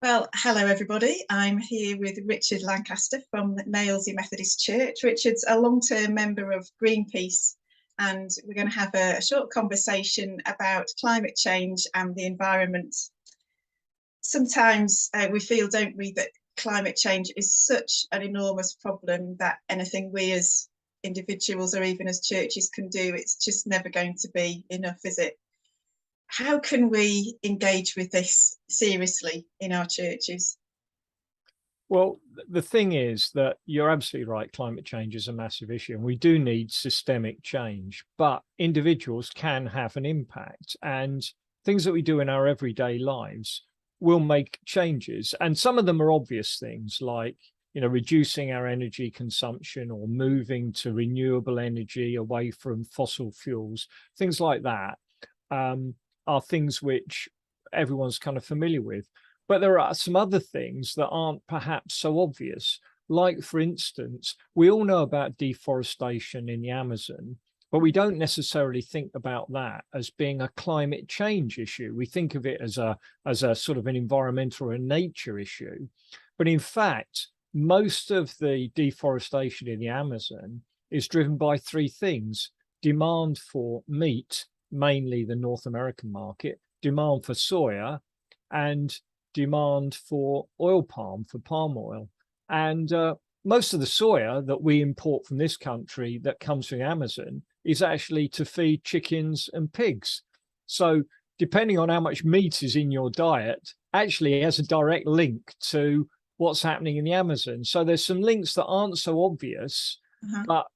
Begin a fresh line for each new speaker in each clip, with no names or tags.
Well, hello everybody. I'm here with Richard Lancaster from Nailsea Methodist Church. Richard's a long-term member of Greenpeace, and we're going to have a short conversation about climate change and the environment. Sometimes we feel, don't we, that climate change is such an enormous problem that anything we as individuals or even as churches can do, it's just never going to be enough, is it? How can we engage with this seriously in our churches?
Well, the thing is that you're absolutely right. Climate change is a massive issue, and we do need systemic change, but individuals can have an impact, and things that we do in our everyday lives will make changes. And some of them are obvious things like, reducing our energy consumption or moving to renewable energy away from fossil fuels. Things like that are things which everyone's kind of familiar with. But there are some other things that aren't perhaps so obvious. Like, for instance, we all know about deforestation in the Amazon, but we don't necessarily think about that as being a climate change issue. We think of it as a sort of an environmental or a nature issue. But in fact, most of the deforestation in the Amazon is driven by three things: demand for meat, mainly the North American market, demand for soya, and demand for oil palm, for palm oil. And most of the soya that we import from this country that comes from the Amazon is actually to feed chickens and pigs. So depending on how much meat is in your diet, actually has a direct link to what's happening in the Amazon. So there's some links that aren't so obvious, but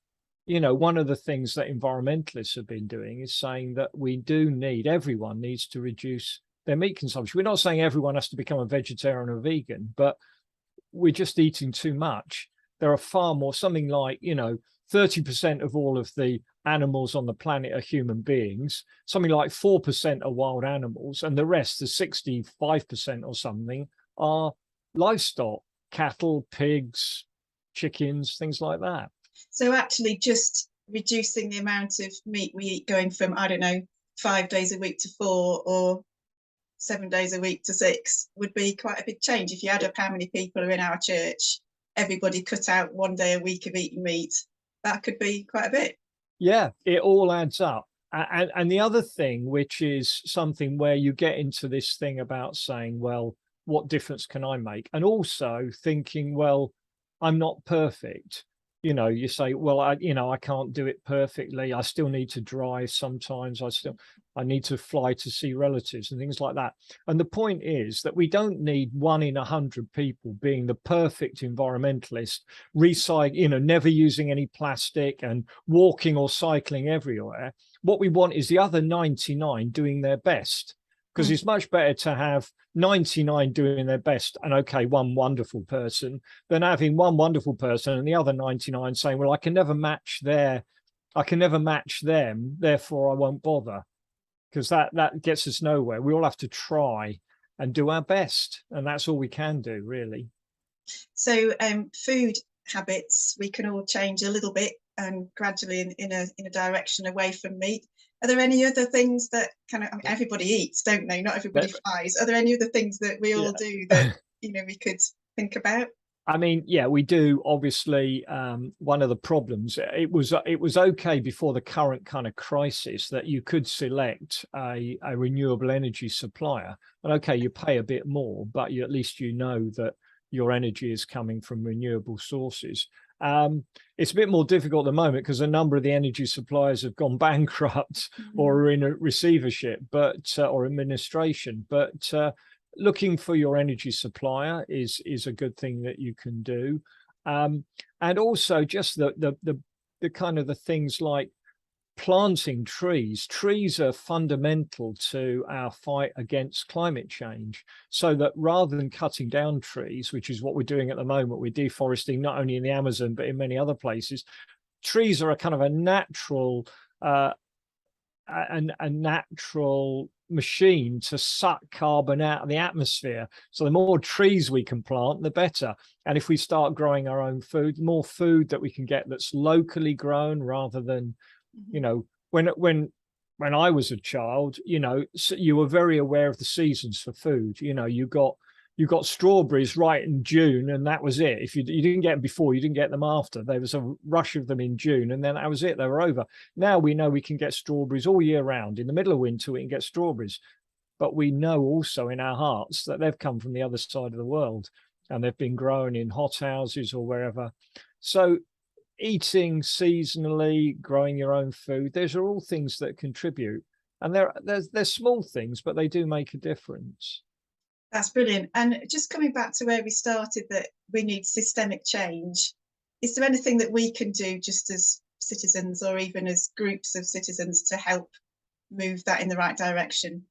one of the things that environmentalists have been doing is saying that everyone needs to reduce their meat consumption. We're not saying everyone has to become a vegetarian or vegan, but we're just eating too much. There are far more, something like, 30% of all of the animals on the planet are human beings, something like 4% are wild animals, and the rest, the 65% or something, are livestock, cattle, pigs, chickens, things like that.
So actually just reducing the amount of meat we eat, going from, 5 days a week to 4, or 7 days a week to 6, would be quite a big change. If you add up how many people are in our church, everybody cut out 1 day a week of eating meat, that could be quite a bit.
Yeah, it all adds up. And the other thing, which is something where you get into this thing about saying, well, what difference can I make? And also thinking, well, I'm not perfect. You say, well, I can't do it perfectly. I still need to drive sometimes. I need to fly to see relatives and things like that. And the point is that we don't need 1 in 100 people being the perfect environmentalist, never using any plastic and walking or cycling everywhere. What we want is the other 99 doing their best, because it's much better to have 99 doing their best and one wonderful person than having one wonderful person and the other 99 saying, well, I can never match them, therefore I won't bother. Because that gets us nowhere. We all have to try and do our best, and that's all we can do, really.
So food habits, we can all change a little bit and gradually in a direction away from meat. Are there any other things that everybody eats, don't they? Not everybody flies. Are there any other things that we all do that, we could think about?
I mean, yeah, we do. Obviously, one of the problems, it was okay before the current kind of crisis that you could select a renewable energy supplier. And you pay a bit more, but at least you know that your energy is coming from renewable sources. It's a bit more difficult at the moment because a number of the energy suppliers have gone bankrupt or are in a receivership, or administration. But looking for your energy supplier is a good thing that you can do. And also just the kind of the things like planting trees. Trees are fundamental to our fight against climate change, so that rather than cutting down trees, which is what we're doing at the moment, we're deforesting not only in the Amazon but in many other places. Trees are a kind of a natural machine to suck carbon out of the atmosphere. So the more trees we can plant, the better. And if we start growing our own food, more food that we can get that's locally grown rather than when I was a child, you were very aware of the seasons for food. You you got strawberries right in June, and that was it. If you didn't get them before, you didn't get them after. There was a rush of them in June, and then that was it. They were over. Now we know we can get strawberries all year round. In the middle of winter, we can get strawberries. But we know also in our hearts that they've come from the other side of the world, and they've been grown in hothouses or wherever. So eating seasonally, growing your own food, those are all things that contribute. And they're small things, but they do make a difference.
That's brilliant. And just coming back to where we started, that we need systemic change. Is there anything that we can do just as citizens, or even as groups of citizens, to help move that in the right direction?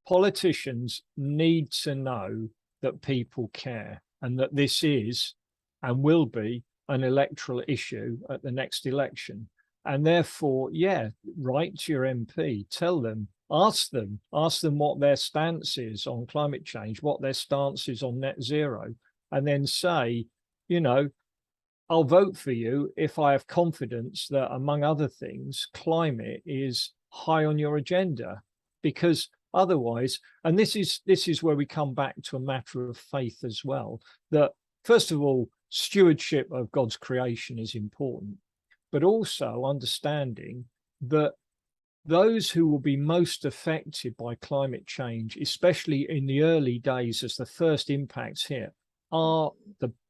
Politicians need to know that people care, and that this is and will be an electoral issue at the next election. And therefore, yeah, write to your MP, tell them, ask them what their stance is on climate change, what their stance is on net zero, and then say, you know, I'll vote for you if I have confidence that, among other things, climate is high on your agenda. Because otherwise, and this is where we come back to a matter of faith as well, that first of all, stewardship of God's creation is important, but also understanding that those who will be most affected by climate change, especially in the early days as the first impacts hit, are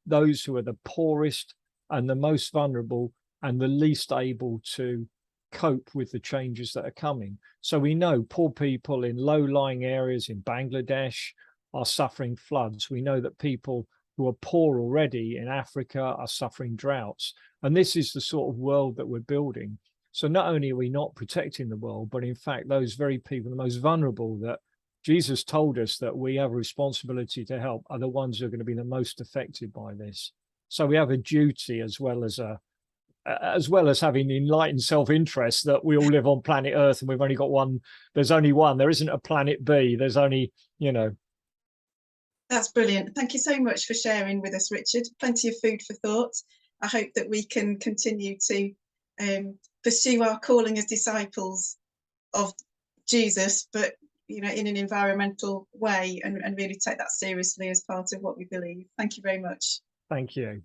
those who are the poorest and the most vulnerable and the least able to cope with the changes that are coming. So we know poor people in low-lying areas in Bangladesh are suffering floods. We know that people who are poor already in Africa are suffering droughts. And this is the sort of world that we're building. So not only are we not protecting the world, but in fact, those very people, the most vulnerable that Jesus told us that we have a responsibility to help, are the ones who are going to be the most affected by this. So we have a duty, as well as having enlightened self-interest, that we all live on planet Earth and we've only got one. There's only one. There isn't a planet B. There's only, you know.
That's brilliant. Thank you so much for sharing with us, Richard. Plenty of food for thought. I hope that we can continue to pursue our calling as disciples of Jesus, but in an environmental way, and really take that seriously as part of what we believe. Thank you very much.
Thank you.